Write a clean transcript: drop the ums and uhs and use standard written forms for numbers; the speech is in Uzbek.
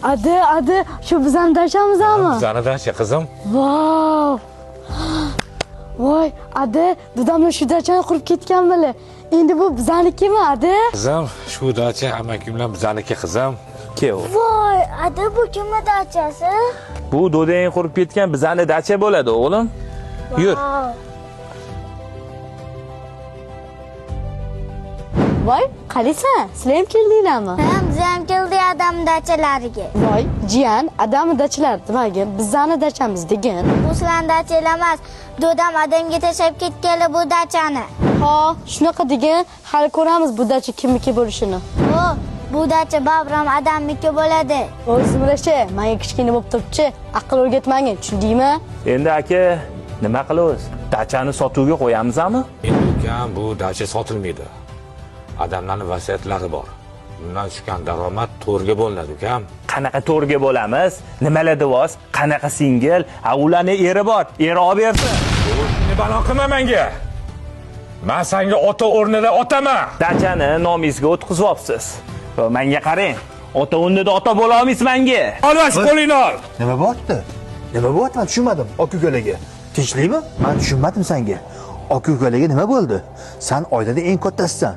Adi, shu bizani dachamizmi? Bizani dacha qizim. Vau! Voy, adi, dadamlar shu dachani qurib ketganmilar. Endi bu bizanikimi, adi? Qizim, shu dacha amakim bilan bizaniki qizim. Kev. Voy, adi bu kimning dachasi? Bu dodang qurib ketgan bizani dacha bo'ladi, o'g'lim. Yur. Voy, qaraysan, sizlar ham keldinglarmi? Biz ham keldik adam dachalariga. Voy, jiyan, adamni dachalar demagin, bizani dachamiz degan. Bu sizlarning dachalar emas. Dodam adamga tashlab ketganlar bu dachani. Ha, shunaqa degan, hali ko'ramiz bu dacha kimniki bo'lishini. Bu dacha Babram adamniki bo'ladi. O'zimizcha, menga kichkina bo'lib turibchi, aql o'rgatmagin, tushundingmi? Endi aka, nima qilamiz? Dachani sotuvga qo'yamizmi? Endi ukam, bu dacha sotilmaydi. Adamlarning vasiyatlari bor. Bundan tushgan daromad to'rga bo'linadi ukam. Qanaqa to'rga bo'lamiz? Nimalar devoz? Qanaqa singil? Ha, ularning eri bor. Eri olib bersin. Nima balo qilma menga. Men senga ota o'rnida otaman. Dachani nomingizga o'tqizyapsiz. Va menga qarang. Ota o'rnida ota bo'la olmaysiz menga. Olmas qo'lingni ol. Nima bo'pti? Nima bo'pti? Men tushunmadim. Oka ukalaga. Tinchlikmi? Men tushunmadim senga. Oka ukalaga nima bo'ldi? Sen oilada eng kattasisan.